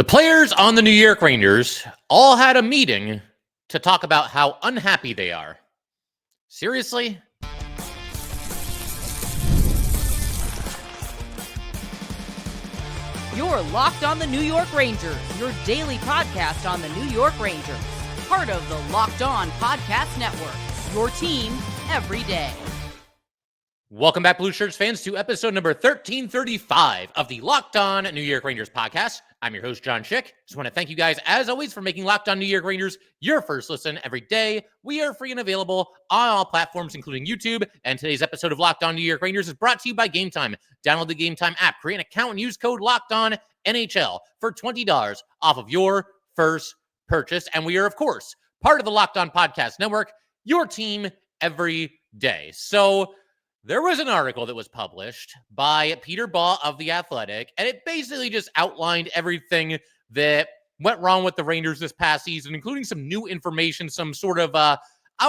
The players on the New York Rangers all had a meeting to talk about how unhappy they are. Seriously? You're Locked on the New York Rangers, your daily podcast on the New York Rangers. Part of the Locked On Podcast Network, your team every day. Welcome back, Blue Shirts fans, to episode number 1335 of the Locked On New York Rangers podcast. I'm your host, John Schick. Just want to thank you guys, as always, for making Locked On New York Rangers your first listen every day. We are free and available on all platforms, including YouTube. And today's episode of Locked On New York Rangers is brought to you by Gametime. Download the Gametime app, create an account, and use code LOCKEDONNHL for $20 off of your first purchase. And we are, of course, part of the Locked On Podcast Network, your team every day. So there was an article that was published by Peter Baugh of The Athletic, and it basically just outlined everything that went wrong with the Rangers this past season, including some new information, some sort of, I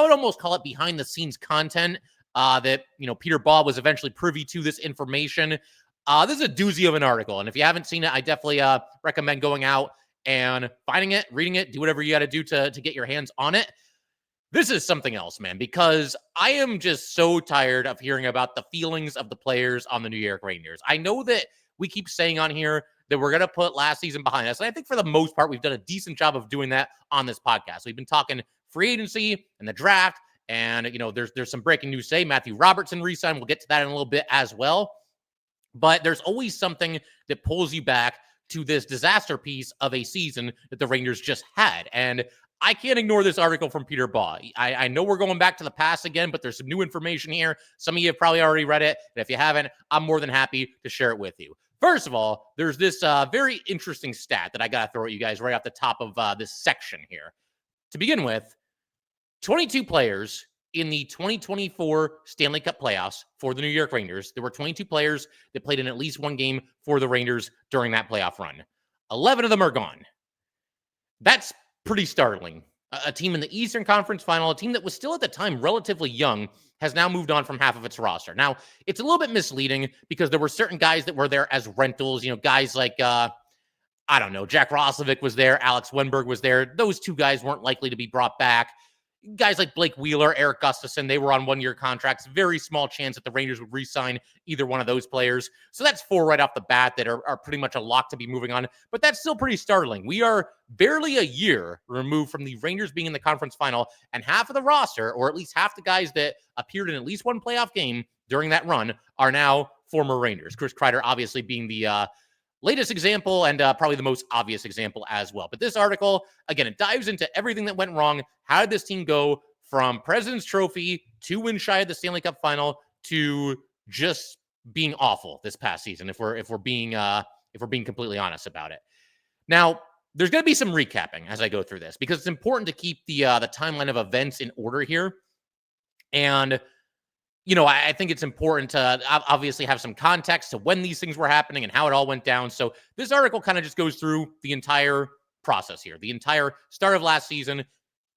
would almost call it behind-the-scenes content that, Peter Baugh was eventually privy to this information. This is a doozy of an article, and if you haven't seen it, I definitely recommend going out and finding it, reading it, do whatever you got to do to get your hands on it. This is something else, man, because I am just so tired of hearing about the feelings of the players on the New York Rangers. I know that we keep saying on here that we're going to put last season behind us, and I think for the most part, we've done a decent job of doing that on this podcast. We've been talking free agency and the draft, and, there's some breaking news today. Matthew Robertson re-signed. We'll get to that in a little bit as well. But there's always something that pulls you back to this disaster piece of a season that the Rangers just had. And I can't ignore this article from Peter Baugh. I know we're going back to the past again, but there's some new information here. Some of you have probably already read it. And if you haven't, I'm more than happy to share it with you. First of all, there's this very interesting stat that I got to throw at you guys right off the top of this section here. To begin with, 22 players in the 2024 Stanley Cup playoffs for the New York Rangers. There were 22 players that played in at least one game for the Rangers during that playoff run. 11 of them are gone. That's pretty startling. A team in the Eastern Conference Final, a team that was still at the time relatively young, has now moved on from half of its roster. Now, it's a little bit misleading because there were certain guys that were there as rentals, guys like, Jack Roslovic was there, Alex Wenberg was there. Those two guys weren't likely to be brought back. Guys like Blake Wheeler, Eric Gustafsson, they were on one-year contracts. Very small chance that the Rangers would re-sign either one of those players. So that's four right off the bat that are pretty much a lock to be moving on. But that's still pretty startling. We are barely a year removed from the Rangers being in the conference final, and half of the roster, or at least half the guys that appeared in at least one playoff game during that run, are now former Rangers. Chris Kreider obviously being the latest example and probably the most obvious example as well. But this article, again, it dives into everything that went wrong. How did this team go from President's Trophy to win shy of the Stanley Cup final to just being awful this past season, if we're being completely honest about it. Now, there's going to be some recapping as I go through this because it's important to keep the timeline of events in order here. And I think it's important to obviously have some context to when these things were happening and how it all went down. So this article kind of just goes through the entire process here, the entire start of last season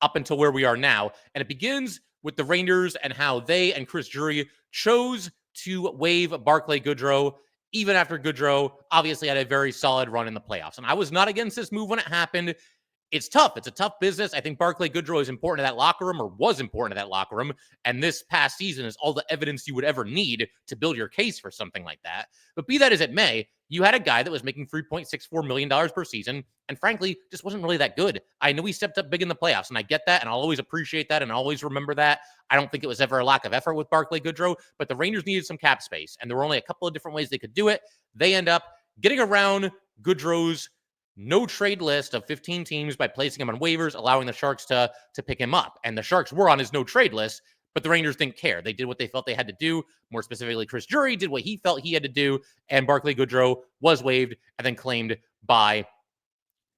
up until where we are now. And it begins with the Rangers and how they and Chris Drury chose to waive Barclay Goodrow, even after Goodrow obviously had a very solid run in the playoffs. And I was not against this move when it happened. It's tough. It's a tough business. I think Barclay Goodrow is important to that locker room, or was important to that locker room. And this past season is all the evidence you would ever need to build your case for something like that. But be that as it may, you had a guy that was making $3.64 million per season, and frankly, just wasn't really that good. I know he stepped up big in the playoffs, and I get that, and I'll always appreciate that, and always remember that. I don't think it was ever a lack of effort with Barclay Goodrow, but the Rangers needed some cap space, and there were only a couple of different ways they could do it. They end up getting around Goodrow's no-trade list of 15 teams by placing him on waivers, allowing the Sharks to pick him up. And the Sharks were on his no-trade list, but the Rangers didn't care. They did what they felt they had to do. More specifically, Chris Drury did what he felt he had to do, and Barclay Goodrow was waived and then claimed by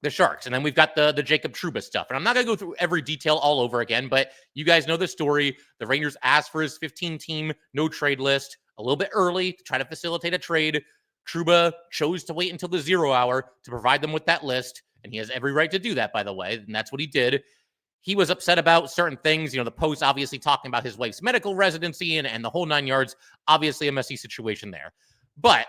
the Sharks. And then we've got the Jacob Trouba stuff. And I'm not going to go through every detail all over again, but you guys know the story. The Rangers asked for his 15-team no-trade list a little bit early to try to facilitate a trade. Trouba chose to wait until the 0 hour to provide them with that list, and he has every right to do that, by the way, and that's what he did. He was upset about certain things, the post obviously talking about his wife's medical residency and the whole 9 yards, obviously a messy situation there. But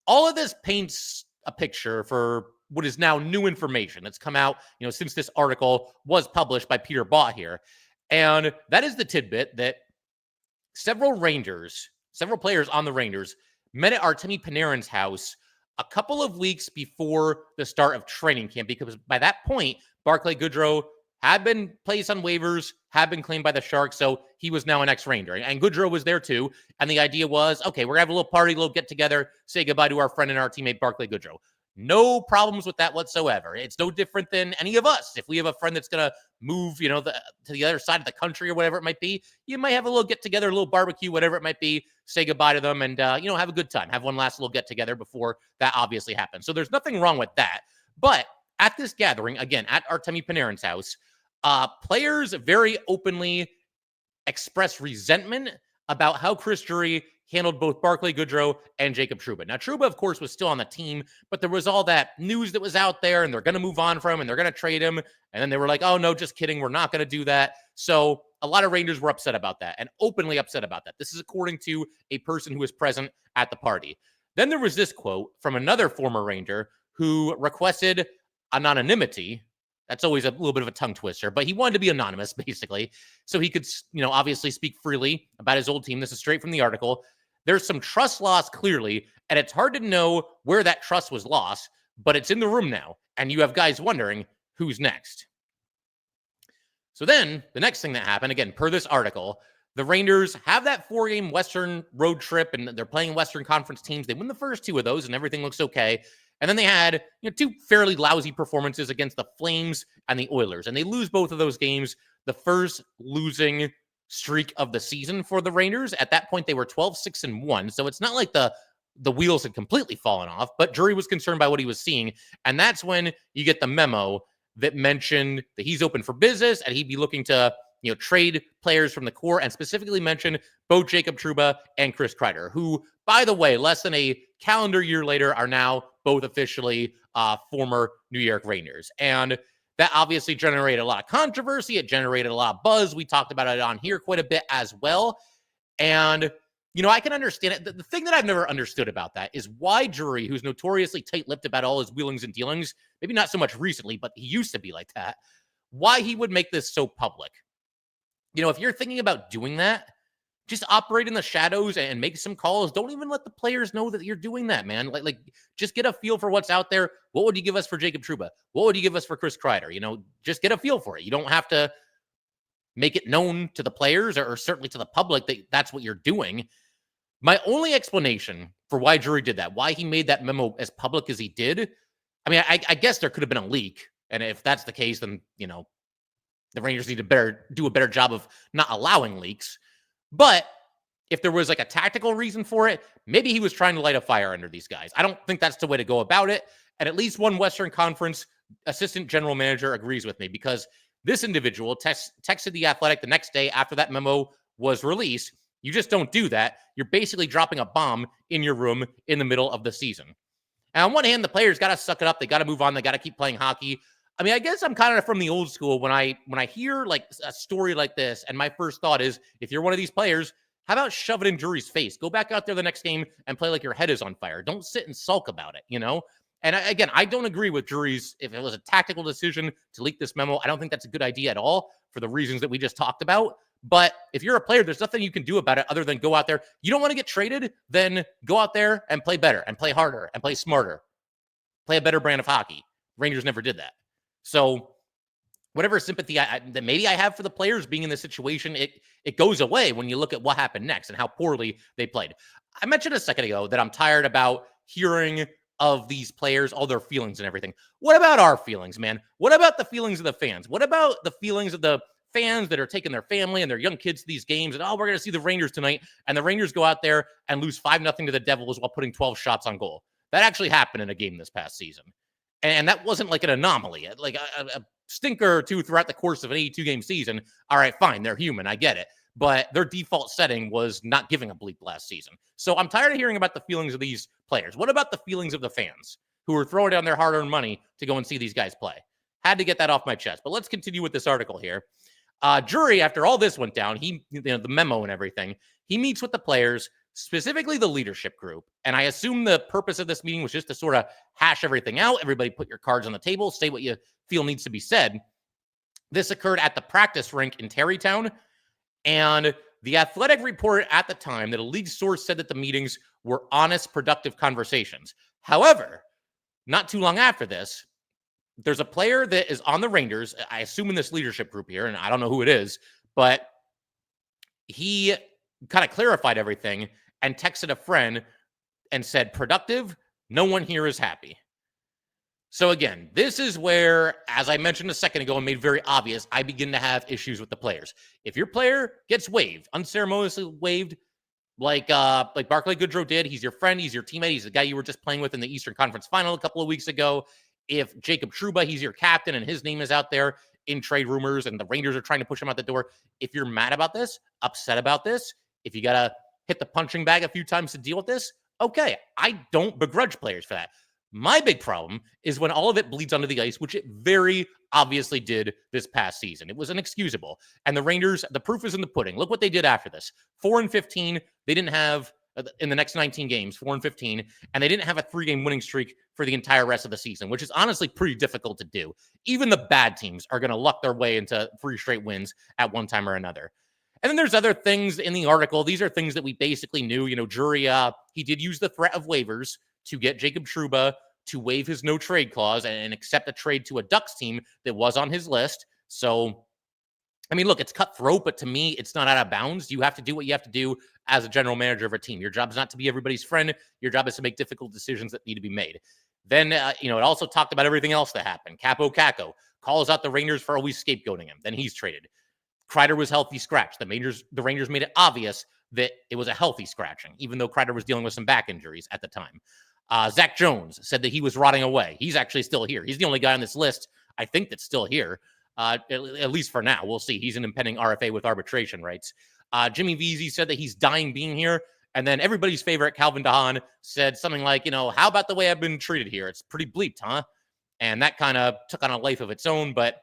all of this paints a picture for what is now new information that's come out, since this article was published by Peter Bott here. And that is the tidbit that several players on the Rangers met at Artemi Panarin's house a couple of weeks before the start of training camp, because by that point, Barclay Goodrow had been placed on waivers, had been claimed by the Sharks, so he was now an ex-Ranger. And Goodrow was there too, and the idea was, okay, we're going to have a little party, a little get-together, say goodbye to our friend and our teammate Barclay Goodrow. No problems with that whatsoever. It's no different than any of us. If we have a friend that's going to move, to the other side of the country or whatever it might be, you might have a little get-together, a little barbecue, whatever it might be, say goodbye to them and, have a good time. Have one last little get-together before that obviously happens. So there's nothing wrong with that. But at this gathering, again, at Artemi Panarin's house, players very openly expressed resentment about how Chris Drury handled both Barclay Goodrow and Jacob Trouba. Now, Trouba, of course, was still on the team, but there was all that news that was out there, and they're going to move on from him, and they're going to trade him. And then they were like, oh, no, just kidding. We're not going to do that. So a lot of Rangers were upset about that, and openly upset about that. This is according to a person who was present at the party. Then there was this quote from another former Ranger who requested anonymity. That's always a little bit of a tongue twister, but he wanted to be anonymous, basically, so he could, obviously speak freely about his old team. This is straight from the article. There's some trust loss, clearly, and it's hard to know where that trust was lost, but it's in the room now, and you have guys wondering who's next. So then, the next thing that happened, again, per this article, the Rangers have that 4-game Western road trip, and they're playing Western Conference teams. They win the first 2 of those, and everything looks okay. And then they had 2 fairly lousy performances against the Flames and the Oilers, and they lose both of those games. The first losing streak of the season for the Rangers. At that point, they were 12-6-1. So it's not like the wheels had completely fallen off, but Drury was concerned by what he was seeing. And that's when you get the memo that mentioned that he's open for business and he'd be looking to, trade players from the core, and specifically mentioned both Jacob Trouba and Chris Kreider, who, by the way, less than a calendar year later are now both officially former New York Rangers. And that obviously generated a lot of controversy. It generated a lot of buzz. We talked about it on here quite a bit as well. And, I can understand it. The thing that I've never understood about that is why Drury, who's notoriously tight-lipped about all his wheelings and dealings, maybe not so much recently, but he used to be like that, why he would make this so public. If you're thinking about doing that, just operate in the shadows and make some calls. Don't even let the players know that you're doing that, man. Like just get a feel for what's out there. What would you give us for Jacob Trouba? What would you give us for Chris Kreider? Just get a feel for it. You don't have to make it known to the players or certainly to the public that that's what you're doing. My only explanation for why Drury did that, why he made that memo as public as he did, I guess there could have been a leak. And if that's the case, then, the Rangers need to do a better job of not allowing leaks. But if there was like a tactical reason for it, maybe he was trying to light a fire under these guys. I don't think that's the way to go about it. And at least one Western Conference assistant general manager agrees with me, because this individual texted The Athletic the next day after that memo was released. You just don't do that. You're basically dropping a bomb in your room in the middle of the season. And on one hand, the players got to suck it up. They got to move on. They got to keep playing hockey. I guess I'm kind of from the old school when I hear like a story like this, and my first thought is, if you're one of these players, how about shove it in Drury's face? Go back out there the next game and play like your head is on fire. Don't sit and sulk about it, And again, I don't agree with Drury's, if it was a tactical decision to leak this memo, I don't think that's a good idea at all for the reasons that we just talked about. But if you're a player, there's nothing you can do about it other than go out there. You don't want to get traded, then go out there and play better and play harder and play smarter. Play a better brand of hockey. Rangers never did that. So whatever sympathy that maybe I have for the players being in this situation, it goes away when you look at what happened next and how poorly they played. I mentioned a second ago that I'm tired about hearing of these players, all their feelings and everything. What about our feelings, man? What about the feelings of the fans? What about the feelings of the fans that are taking their family and their young kids to these games and, we're going to see the Rangers tonight, and the Rangers go out there and lose 5-0 to the Devils while putting 12 shots on goal? That actually happened in a game this past season. And that wasn't like an anomaly, like a stinker or two throughout the course of an 82-game season. All right, fine, they're human, I get it. But their default setting was not giving a bleep last season. So I'm tired of hearing about the feelings of these players. What about the feelings of the fans who are throwing down their hard-earned money to go and see these guys play? Had to get that off my chest. But let's continue with this article here. Drury, after all this went down, the memo and everything, he meets with the players specifically the leadership group. And I assume the purpose of this meeting was just to sort of hash everything out. Everybody put your cards on the table, say what you feel needs to be said. This occurred at the practice rink in Terrytown. And the Athletic reported at the time that a league source said that the meetings were honest, productive conversations. However, not too long after this, there's a player that is on the Rangers, I assume in this leadership group here, and I don't know who it is, but he kind of clarified everything and texted a friend and said, productive, no one here is happy. So again, this is where, as I mentioned a second ago and made very obvious, I begin to have issues with the players. If your player gets waived, unceremoniously waived, like Barclay Goodrow did, he's your friend, he's your teammate, he's the guy you were just playing with in the Eastern Conference Final a couple of weeks ago. If Jacob Trouba, he's your captain and his name is out there in trade rumors and the Rangers are trying to push him out the door. If you're mad about this, upset about this, if you got to hit the punching bag a few times to deal with this, okay, I don't begrudge players for that. My big problem is when all of it bleeds onto the ice, which it very obviously did this past season. It was inexcusable. And the Rangers, the proof is in the pudding. Look what they did after this. 4-15. They didn't have, in the next 19 games, 4-15. And they didn't have a 3-game winning streak for the entire rest of the season, which is honestly pretty difficult to do. Even the bad teams are going to luck their way into 3 straight wins at one time or another. And then there's other things in the article. These are things that we basically knew. You know, Drury, he did use the threat of waivers to get Jacob Trouba to waive his no trade clause and accept a trade to a Ducks team that was on his list. So, I mean, look, it's cutthroat, but to me, it's not out of bounds. You have to do what you have to do as a general manager of a team. Your job is not to be everybody's friend. Your job is to make difficult decisions that need to be made. Then, it also talked about everything else that happened. Capo Caco calls out the Rangers for always scapegoating him. Then he's traded. Kreider was healthy scratch. The Rangers made it obvious that it was a healthy scratching, even though Kreider was dealing with some back injuries at the time. Zach Jones said that he was rotting away. He's actually still here. He's the only guy on this list, I think, that's still here, at least for now. We'll see. He's an impending RFA with arbitration rights. Jimmy Vesey said that he's dying being here. And then everybody's favorite, Calvin DeHaan, said something like, how about the way I've been treated here? It's pretty bleak, huh? And that kind of took on a life of its own. But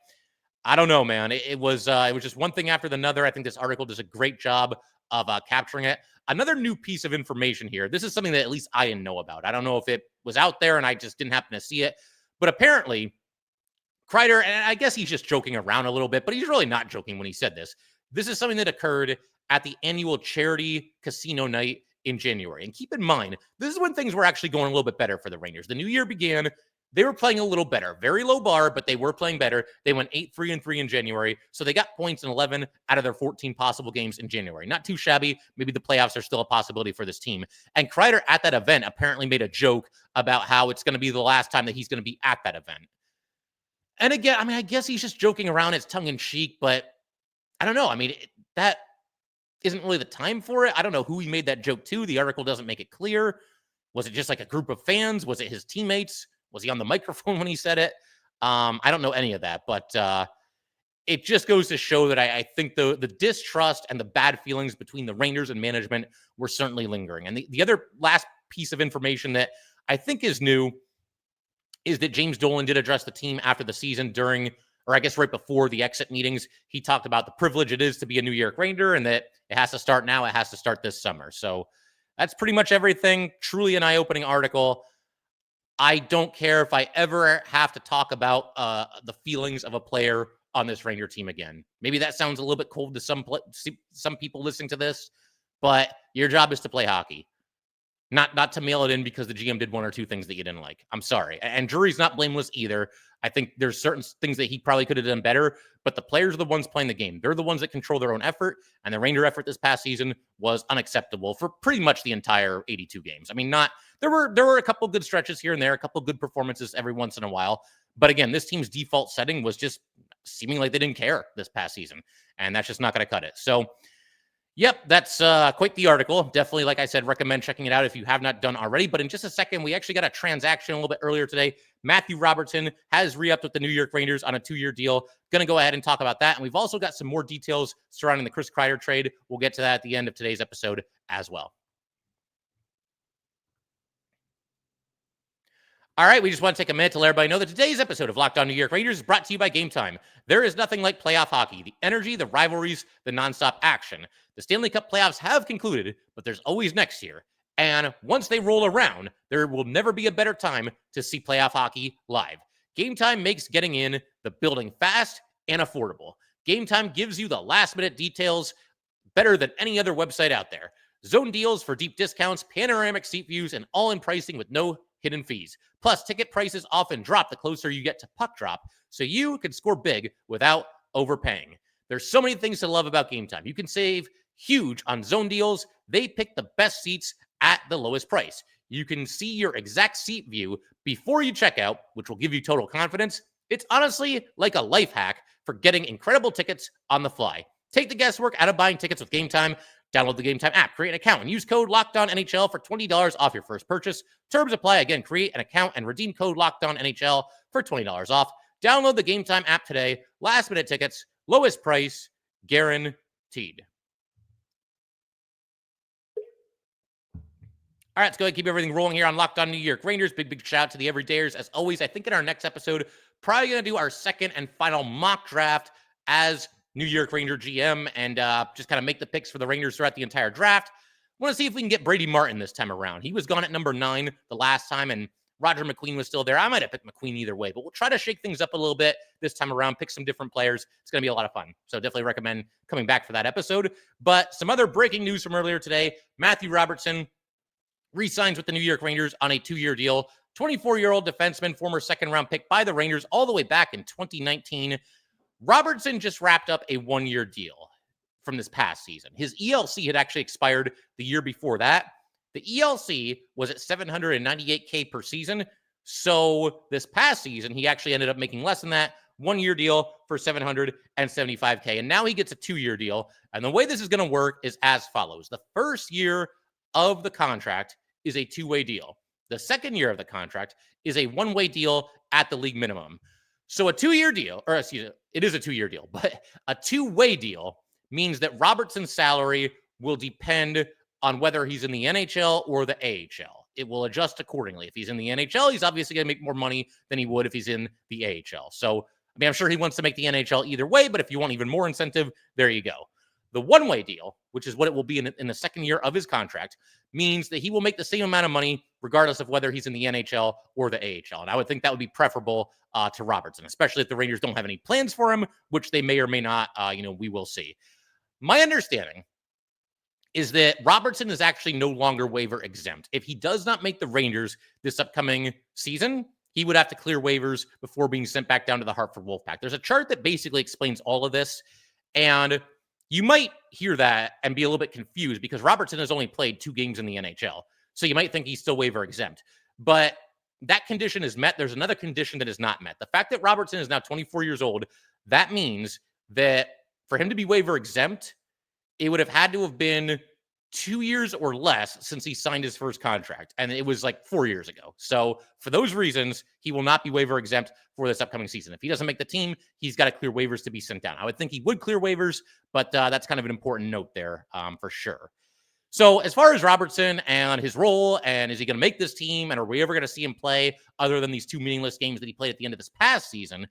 I don't know, man. It was just one thing after another. I think this article does a great job of capturing it. Another new piece of information here. This is something that at least I didn't know about. I don't know if it was out there and I just didn't happen to see it. But apparently, Kreider, and I guess he's just joking around a little bit, but he's really not joking when he said this. This is something that occurred at the annual charity casino night in January. And keep in mind, this is when things were actually going a little bit better for the Rangers. The new year began. They were playing a little better. Very low bar, but they were playing better. They went 8-3-3 in January. So they got points in 11 out of their 14 possible games in January. Not too shabby. Maybe the playoffs are still a possibility for this team. And Kreider at that event apparently made a joke about how it's going to be the last time that he's going to be at that event. And again, I guess he's just joking around. It's tongue in cheek, but I don't know. That isn't really the time for it. I don't know who he made that joke to. The article doesn't make it clear. Was it just like a group of fans? Was it his teammates? Was he on the microphone when he said it? I don't know any of that, but it just goes to show that I think the distrust and the bad feelings between the Rangers and management were certainly lingering. And the other last piece of information that I think is new is that James Dolan did address the team after the season during, or I guess right before the exit meetings. He talked about the privilege it is to be a New York Ranger and that it has to start now. It has to start this summer. So that's pretty much everything. Truly an eye-opening article. I don't care if I ever have to talk about the feelings of a player on this Ranger team again. Maybe that sounds a little bit cold to some people listening to this, but your job is to play hockey, not to mail it in because the GM did 1 or 2 things that you didn't like. I'm sorry. And Drury's not blameless either. I think there's certain things that he probably could have done better, but the players are the ones playing the game. They're the ones that control their own effort, and the Ranger effort this past season was unacceptable for pretty much the entire 82 games. There were a couple good stretches here and there, a couple good performances every once in a while, but again, this team's default setting was just seeming like they didn't care this past season, and that's just not going to cut it. So, yep, that's quite the article. Definitely, like I said, recommend checking it out if you have not done already. But in just a second, we actually got a transaction a little bit earlier today. Matthew Robertson has re-upped with the New York Rangers on a 2-year deal. Going to go ahead and talk about that. And we've also got some more details surrounding the Chris Kreider trade. We'll get to that at the end of today's episode as well. All right, we just want to take a minute to let everybody know that today's episode of Locked On New York Rangers is brought to you by Gametime. There is nothing like playoff hockey. The energy, the rivalries, the nonstop action. The Stanley Cup playoffs have concluded, but there's always next year. And once they roll around, there will never be a better time to see playoff hockey live. Gametime makes getting in the building fast and affordable. Gametime gives you the last-minute details better than any other website out there. Zone deals for deep discounts, panoramic seat views, and all-in pricing with no hidden fees. Plus, ticket prices often drop the closer you get to puck drop, so you can score big without overpaying. There's so many things to love about Gametime. You can save huge on zone deals. They pick the best seats at the lowest price. You can see your exact seat view before you check out, which will give you total confidence. It's honestly like a life hack for getting incredible tickets on the fly. Take the guesswork out of buying tickets with Gametime. Download the Gametime app, create an account, and use code LOCKEDONNHL for $20 off your first purchase. Terms apply. Again, create an account and redeem code LOCKEDONNHL for $20 off. Download the Gametime app today. Last-minute tickets, lowest price, guaranteed. All right, let's go ahead and keep everything rolling here on Locked On New York Rangers. Big shout out to the everydayers. As always, I think in our next episode, probably going to do our second and final mock draft as New York Ranger GM and just kind of make the picks for the Rangers throughout the entire draft. I want to see if we can get Brady Martin this time around. He was gone at number 9 the last time, and Roger McQueen was still there. I might have picked McQueen either way, but we'll try to shake things up a little bit this time around, pick some different players. It's going to be a lot of fun. So definitely recommend coming back for that episode. But some other breaking news from earlier today, Matthew Robertson re-signs with the New York Rangers on a 2-year deal. 24-year-old defenseman, former second-round pick by the Rangers all the way back in 2019. Robertson just wrapped up a 1-year deal from this past season. His ELC had actually expired the year before that. The ELC was at $798K per season. So this past season, he actually ended up making less than that. 1-year deal for $775K. And now he gets a 2-year deal. And the way this is going to work is as follows. The first year of the contract is a 2-way deal. The second year of the contract is a 1-way deal at the league minimum. So a 2-year deal, or excuse me, it is a 2-year deal, but a 2-way deal means that Robertson's salary will depend on whether he's in the NHL or the AHL. It will adjust accordingly. If he's in the NHL, he's obviously going to make more money than he would if he's in the AHL. So, I mean, I'm sure he wants to make the NHL either way, but if you want even more incentive, there you go. The 1-way deal, which is what it will be in the second year of his contract, means that he will make the same amount of money regardless of whether he's in the NHL or the AHL. And I would think that would be preferable to Robertson, especially if the Rangers don't have any plans for him, which they may or may not. We will see. My understanding is that Robertson is actually no longer waiver exempt. If he does not make the Rangers this upcoming season, he would have to clear waivers before being sent back down to the Hartford Wolfpack. There's a chart that basically explains all of this, and you might hear that and be a little bit confused because Robertson has only played 2 games in the NHL. So you might think he's still waiver exempt. But that condition is met. There's another condition that is not met. The fact that Robertson is now 24 years old, that means that for him to be waiver exempt, it would have had to have been 2 years or less since he signed his first contract. And it was like 4 years ago. So for those reasons, he will not be waiver exempt for this upcoming season. If he doesn't make the team, he's got to clear waivers to be sent down. I would think he would clear waivers, but that's kind of an important note there for sure. So as far as Robertson and his role, and is he going to make this team, and are we ever going to see him play other than these 2 meaningless games that he played at the end of this past season?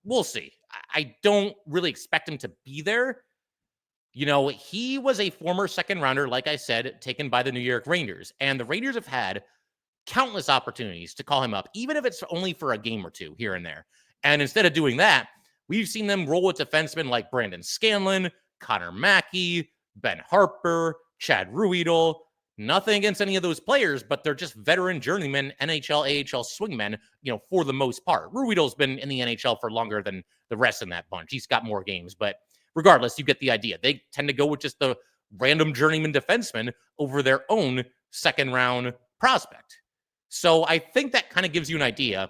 We'll see. I don't really expect him to be there. You know, he was a former second rounder, like I said, taken by the New York Rangers. And the Rangers have had countless opportunities to call him up, even if it's only for a game or 2 here and there. And instead of doing that, we've seen them roll with defensemen like Brandon Scanlon, Connor Mackey, Ben Harper, Chad Ruedel. Nothing against any of those players, but they're just veteran journeymen, NHL, AHL swingmen, for the most part. Ruedel's been in the NHL for longer than the rest in that bunch. He's got more games, but regardless, you get the idea. They tend to go with just the random journeyman defenseman over their own second-round prospect. So I think that kind of gives you an idea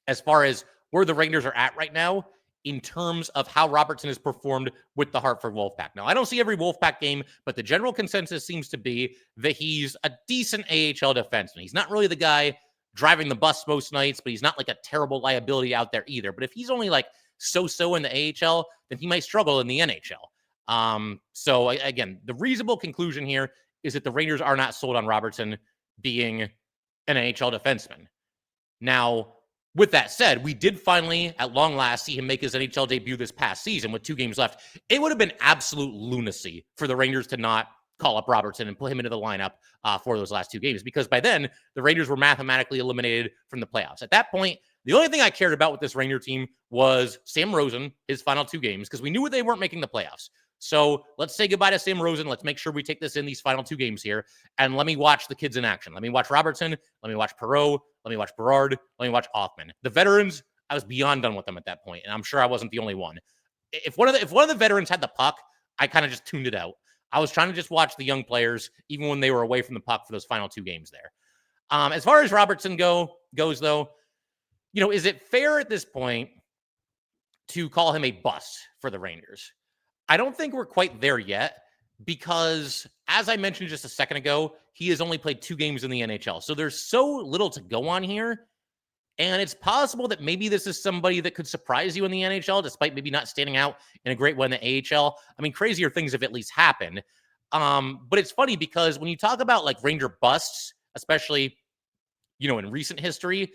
as far as where the Rangers are at right now in terms of how Robertson has performed with the Hartford Wolfpack. Now, I don't see every Wolfpack game, but the general consensus seems to be that he's a decent AHL defenseman. He's not really the guy driving the bus most nights, but he's not like a terrible liability out there either. But if he's only like so-so in the AHL, then he might struggle in the NHL. So again, the reasonable conclusion here is that the Rangers are not sold on Robertson being an NHL defenseman. Now, with that said, we did finally, at long last, see him make his NHL debut this past season with 2 games left. It would have been absolute lunacy for the Rangers to not call up Robertson and put him into the lineup for those last 2 games, because by then, the Rangers were mathematically eliminated from the playoffs. At that point, the only thing I cared about with this Ranger team was Sam Rosen, his final 2 games, because we knew they weren't making the playoffs. So let's say goodbye to Sam Rosen. Let's make sure we take this in these final 2 games here. And let me watch the kids in action. Let me watch Robertson. Let me watch Perreault. Let me watch Berard. Let me watch Hoffman. The veterans, I was beyond done with them at that point, and I'm sure I wasn't the only one. If one of the veterans had the puck, I kind of just tuned it out. I was trying to just watch the young players, even when they were away from the puck for those final 2 games there. As far as Robertson goes, though, is it fair at this point to call him a bust for the Rangers? I don't think we're quite there yet, because, as I mentioned just a second ago, he has only played 2 games in the NHL. So there's so little to go on here. And it's possible that maybe this is somebody that could surprise you in the NHL, despite maybe not standing out in a great way in the AHL. I mean, crazier things have at least happened. But it's funny because when you talk about like Ranger busts, especially, in recent history,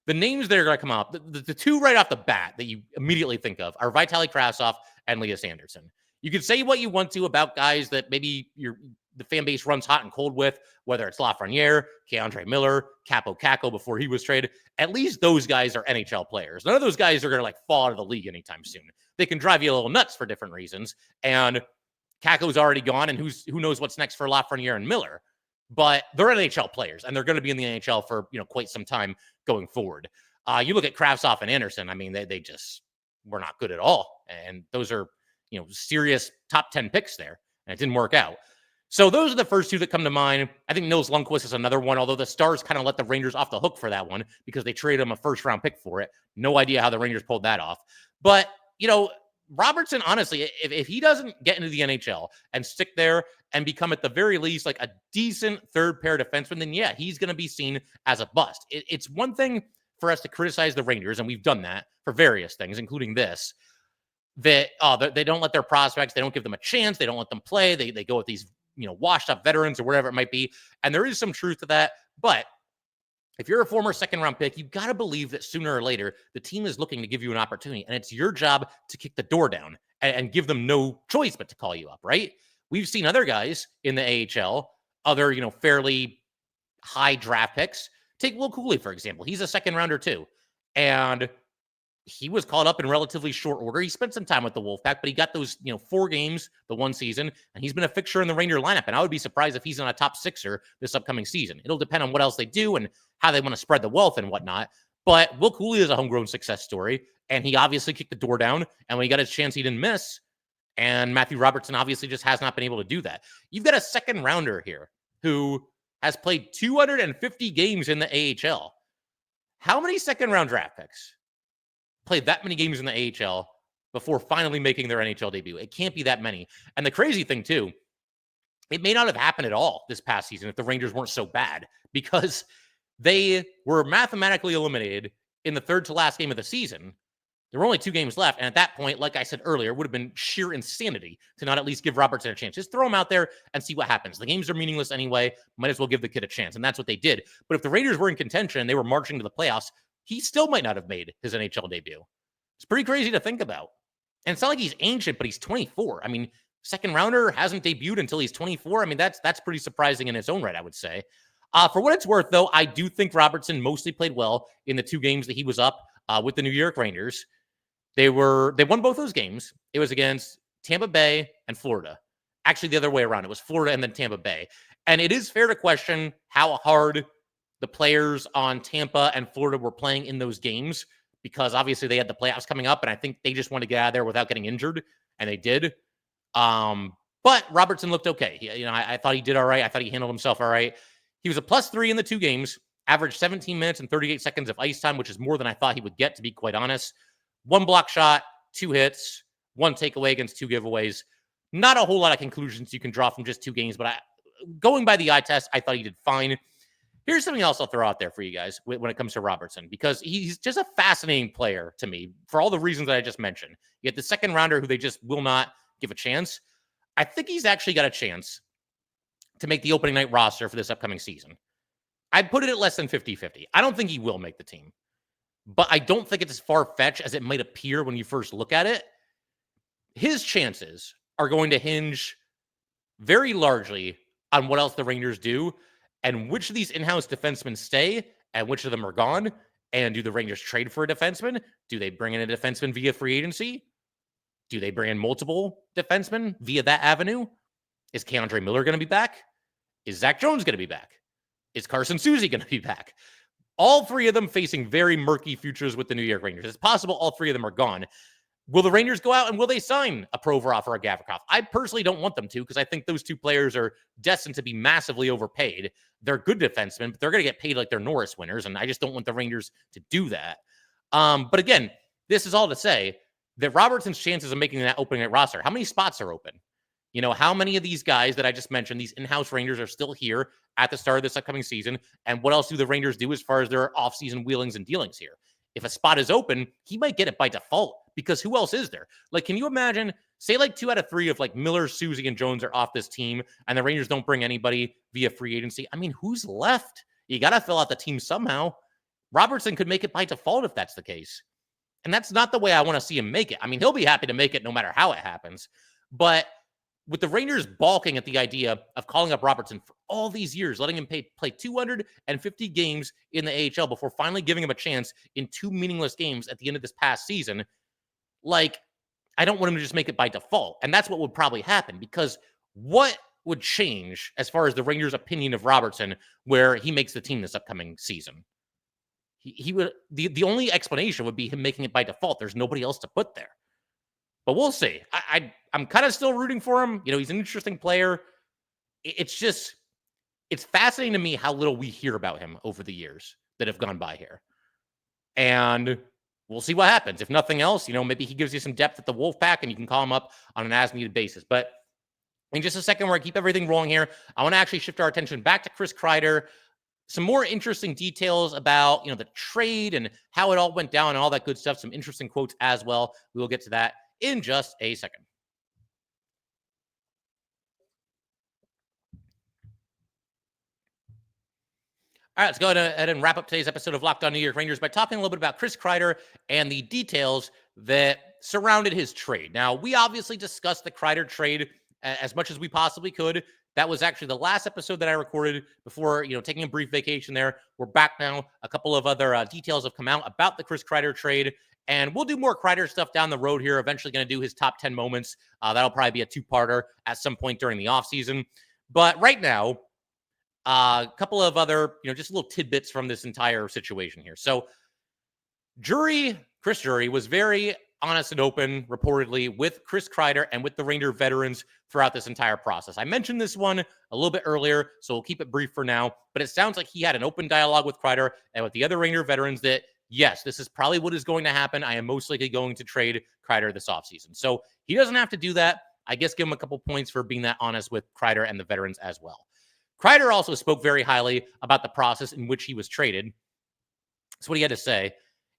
the names that are going to come up, the 2 right off the bat that you immediately think of are Vitaly Kravtsov and Elias Anderson. You can say what you want to about guys that maybe the fan base runs hot and cold with, whether it's Lafreniere, Keandre Miller, Capo Caco before he was traded. At least those guys are NHL players. None of those guys are going to fall out of the league anytime soon. They can drive you a little nuts for different reasons. And Caco's already gone, and who knows what's next for Lafreniere and Miller. But they're NHL players, and they're going to be in the NHL for quite some time going forward. You look at Kravtsov and Anderson. I mean, they just were not good at all, and those are serious top 10 picks there, and it didn't work out. So those are the first 2 that come to mind. I think Nils Lundkvist is another one, although the Stars kind of let the Rangers off the hook for that one because they traded him a first-round pick for it. No idea how the Rangers pulled that off. But, Robertson, honestly, if he doesn't get into the NHL and stick there and become at the very least like a decent third-pair defenseman, then yeah, he's going to be seen as a bust. It's one thing for us to criticize the Rangers, and we've done that for various things, including this, that they don't let their prospects, they don't give them a chance, they don't let them play, they go with these washed up veterans or whatever it might be, and there is some truth to that. But if you're a former 2nd-round pick, you've got to believe that sooner or later the team is looking to give you an opportunity, and it's your job to kick the door down and give them no choice but to call you up, right? We've seen other guys in the AHL, other fairly high draft picks. Take Will Cooley, for example. He's a 2nd-rounder too, and he was called up in relatively short order. He spent some time with the Wolfpack, but he got those, 4 games the one season, and he's been a fixture in the Ranger lineup. And I would be surprised if he's on a top 6er this upcoming season. It'll depend on what else they do and how they want to spread the wealth and whatnot. But Will Cooley is a homegrown success story, and he obviously kicked the door down. And when he got his chance, he didn't miss. And Matthew Robertson obviously just has not been able to do that. You've got a 2nd-rounder here who has played 250 games in the AHL. How many 2nd-round draft picks played that many games in the AHL before finally making their NHL debut? It can't be that many. And the crazy thing, too, it may not have happened at all this past season if the Rangers weren't so bad, because they were mathematically eliminated in the 3rd to last game of the season. There were only 2 games left. And at that point, like I said earlier, it would have been sheer insanity to not at least give Robertson a chance. Just throw him out there and see what happens. The games are meaningless anyway. Might as well give the kid a chance. And that's what they did. But if the Rangers were in contention and they were marching to the playoffs, he still might not have made his NHL debut. It's pretty crazy to think about. And it's not like he's ancient, but he's 24. I mean, 2nd-rounder hasn't debuted until he's 24. I mean, that's pretty surprising in its own right, I would say. For what it's worth, though, I do think Robertson mostly played well in the 2 games that he was up with the New York Rangers. They won both those games. It was against Tampa Bay and Florida. Actually, the other way around. It was Florida and then Tampa Bay. And it is fair to question how hard the players on Tampa and Florida were playing in those games, because obviously they had the playoffs coming up, and I think they just wanted to get out of there without getting injured, and they did. But Robertson looked okay. I thought he did all right. I thought he handled himself all right. He was a +3 in the 2 games, averaged 17 minutes and 38 seconds of ice time, which is more than I thought he would get, to be quite honest. 1 block shot, 2 hits, 1 takeaway against 2 giveaways. Not a whole lot of conclusions you can draw from just 2 games, but going by the eye test, I thought he did fine. Here's something else I'll throw out there for you guys when it comes to Robertson, because he's just a fascinating player to me for all the reasons that I just mentioned. You get the 2nd-rounder who they just will not give a chance. I think he's actually got a chance to make the opening night roster for this upcoming season. I'd put it at less than 50-50. I don't think he will make the team, but I don't think it's as far-fetched as it might appear when you first look at it. His chances are going to hinge very largely on what else the Rangers do and which of these in-house defensemen stay and which of them are gone. And do the Rangers trade for a defenseman? Do they bring in a defenseman via free agency? Do they bring in multiple defensemen via that avenue? Is Keandre Miller going to be back? Is Zach Jones going to be back? Is Carson Soucy going to be back? All three of them facing very murky futures with the New York Rangers. It's possible all three of them are gone. Will the Rangers go out and will they sign a Provorov or a Gavrikov? I personally don't want them to because I think those two players are destined to be massively overpaid. They're good defensemen, but they're going to get paid like they're Norris winners, and I just don't want the Rangers to do that. But again, this is all to say that Robertson's chances of making that opening at roster, how many spots are open? You know, how many of these guys that I just mentioned, these in-house Rangers, are still here at the start of this upcoming season? And what else do the Rangers do as far as their offseason wheelings and dealings here? If a spot is open, he might get it by default because who else is there? Like, can you imagine, say like 2 out of 3 of like Miller, Soucy, and Jones are off this team and the Rangers don't bring anybody via free agency? I mean, who's left? You got to fill out the team somehow. Robertson could make it by default if that's the case. And that's not the way I want to see him make it. I mean, he'll be happy to make it no matter how it happens. But with the Rangers balking at the idea of calling up Robertson for all these years, letting him play 250 games in the AHL before finally giving him a chance in 2 meaningless games at the end of this past season, like, I don't want him to just make it by default. And that's what would probably happen, because what would change as far as the Rangers' opinion of Robertson where he makes the team this upcoming season? He would, the only explanation would be him making it by default. There's nobody else to put there. But we'll see. I'm kind of still rooting for him. You know, he's an interesting player. It's fascinating to me how little we hear about him over the years that have gone by here. And we'll see what happens. If nothing else, you know, maybe he gives you some depth at the Wolfpack and you can call him up on an as-needed basis. But in just a second, where I keep everything rolling here, I want to actually shift our attention back to Chris Kreider. Some more interesting details about, you know, the trade and how it all went down and all that good stuff. Some interesting quotes as well. We will get to that in just a second. All right, let's go ahead and wrap up today's episode of Locked On New York Rangers by talking a little bit about Chris Kreider and the details that surrounded his trade. Now, we obviously discussed the Kreider trade as much as we possibly could. That was actually the last episode that I recorded before, you know, taking a brief vacation there. We're back now. A couple of other details have come out about the Chris Kreider trade. And we'll do more Kreider stuff down the road here. Eventually going to do his top 10 moments. That'll probably be a 2-parter at some point during the offseason. But right now, a couple of other, you know, just little tidbits from this entire situation here. So Chris Drury was very honest and open, reportedly, with Chris Kreider and with the Ranger veterans throughout this entire process. I mentioned this one a little bit earlier, so we'll keep it brief for now. But it sounds like he had an open dialogue with Kreider and with the other Ranger veterans that, yes, this is probably what is going to happen. I am most likely going to trade Kreider this offseason. So he doesn't have to do that. I guess give him a couple points for being that honest with Kreider and the veterans as well. Kreider also spoke very highly about the process in which he was traded. That's what he had to say.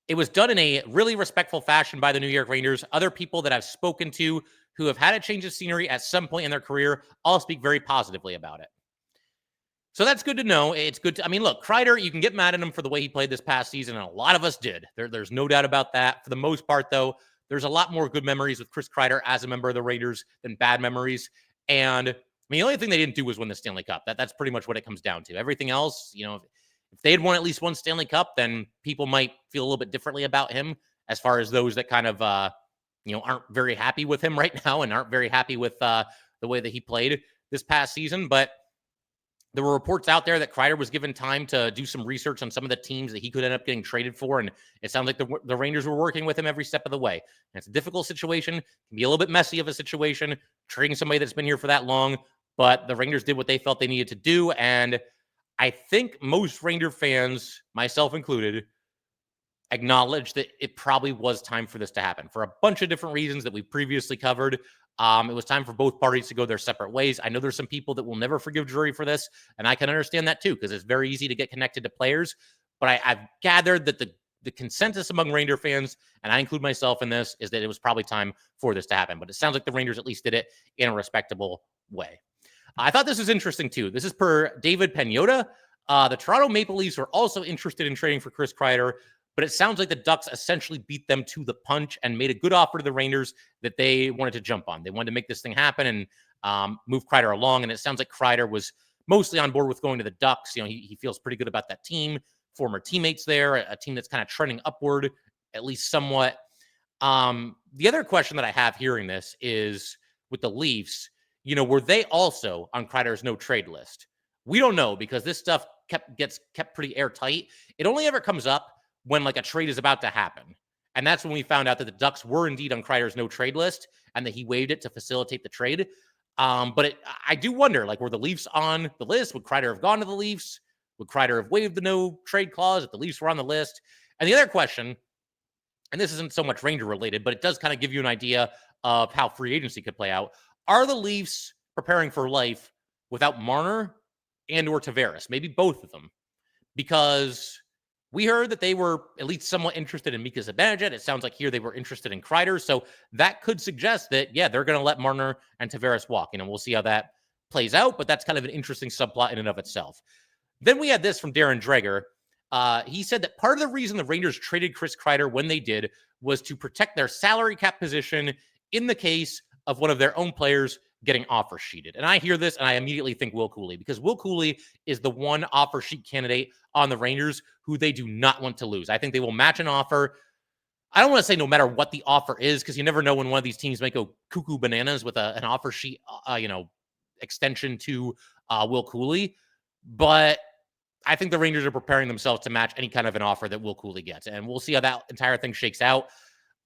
It was done in a really respectful fashion by the New York Rangers. Other people that I've spoken to who have had a change of scenery at some point in their career all speak very positively about it. So that's good to know. It's good to, I mean, look, Kreider, you can get mad at him for the way he played this past season, and a lot of us did. There's no doubt about that. For the most part, though, there's a lot more good memories with Chris Kreider as a member of the Rangers than bad memories. And I mean, the only thing they didn't do was win the Stanley Cup. That's pretty much what it comes down to. Everything else, you know, if they had won at least one Stanley Cup, then people might feel a little bit differently about him as far as those that kind of, you know, aren't very happy with him right now and aren't very happy with the way that he played this past season. But there were reports out there that Kreider was given time to do some research on some of the teams that he could end up getting traded for. And it sounds like the Rangers were working with him every step of the way. And it's a difficult situation. It can be a little bit messy of a situation, trading somebody that's been here for that long. But the Rangers did what they felt they needed to do. And I think most Ranger fans, myself included, acknowledge that it probably was time for this to happen for a bunch of different reasons that we previously covered. It was time for both parties to go their separate ways. I know there's some people that will never forgive Drury for this, and I can understand that too, because it's very easy to get connected to players. But I've gathered that the consensus among Ranger fans, and I include myself in this, is that it was probably time for this to happen. But it sounds like the Rangers at least did it in a respectable way. I thought this was interesting too. This is per David Pagnotta. The Toronto Maple Leafs were also interested in trading for Chris Kreider, but it sounds like the Ducks essentially beat them to the punch and made a good offer to the Rangers that they wanted to jump on. They wanted to make this thing happen and move Kreider along. And it sounds like Kreider was mostly on board with going to the Ducks. He feels pretty good about that team, former teammates there, a team that's kind of trending upward, at least somewhat. The other question that I have hearing this is with the Leafs, were they also on Kreider's no trade list? We don't know because this stuff gets kept pretty airtight. It only ever comes up when like a trade is about to happen. And that's when we found out that the Ducks were indeed on Kreider's no trade list and that he waived it to facilitate the trade. But I do wonder, like, were the Leafs on the list? Would Kreider have gone to the Leafs? Would Kreider have waived the no trade clause if the Leafs were on the list? And the other question, and this isn't so much Ranger related, but it does kind of give you an idea of how free agency could play out. Are the Leafs preparing for life without Marner and or Tavares? Maybe both of them. Because we heard that they were at least somewhat interested in Mika Zibanejad. It sounds like here they were interested in Kreider. So that could suggest that, yeah, they're going to let Marner and Tavares walk. We'll see how that plays out. But that's kind of an interesting subplot in and of itself. Then we had this from Darren Dreger. He said that part of the reason the Rangers traded Chris Kreider when they did was to protect their salary cap position in the case of one of their own players getting offer sheeted. And I hear this and I immediately think Will Cooley, because Will Cooley is the one offer sheet candidate on the Rangers who they do not want to lose. I think they will match an offer. I don't want to say no matter what the offer is, because you never know when one of these teams might go cuckoo bananas with an offer sheet, extension to Will Cooley. But I think the Rangers are preparing themselves to match any kind of an offer that Will Cooley gets. And we'll see how that entire thing shakes out.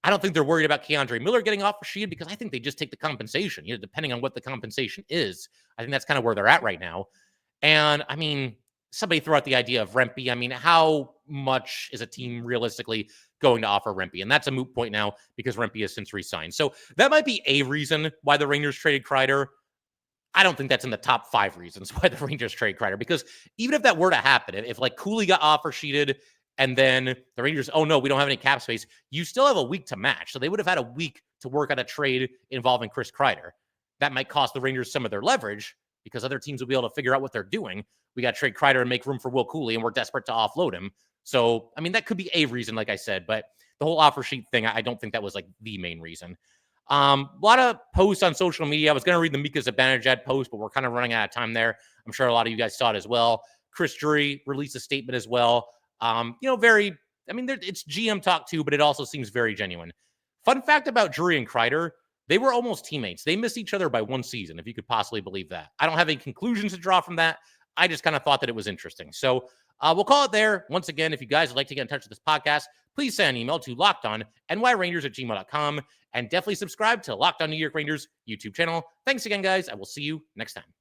I don't think they're worried about Keandre Miller getting offer sheeted because I think they just take the compensation, depending on what the compensation is. I think that's kind of where they're at right now. And I mean, somebody threw out the idea of Rempe. I mean, how much is a team realistically going to offer Rempe? And that's a moot point now because Rempe has since re-signed. So that might be a reason why the Rangers traded Kreider. I don't think that's in the top 5 reasons why the Rangers trade Kreider, because even if that were to happen, if like Cooley got offer sheeted and then the Rangers, oh no, we don't have any cap space, you still have a week to match. So they would have had a week to work out a trade involving Chris Kreider. That might cost the Rangers some of their leverage because other teams will be able to figure out what they're doing. We got to trade Kreider and make room for Will Cooley, and we're desperate to offload him. So, I mean, that could be a reason, like I said, but the whole offer sheet thing, I don't think that was like the main reason. A lot of posts on social media. I was going to read the Mika Zibanejad post, but we're kind of running out of time there. I'm sure a lot of you guys saw it as well. Chris Drury released a statement as well. It's GM talk too, but it also seems very genuine. Fun fact about Drury and Kreider, they were almost teammates. They missed each other by 1 season, if you could possibly believe that. I don't have any conclusions to draw from that. I just kind of thought that it was interesting. So we'll call it there. Once again, if you guys would like to get in touch with this podcast, please send an email to lockedonnyrangers@gmail.com and definitely subscribe to Locked On New York Rangers YouTube channel. Thanks again, guys. I will see you next time.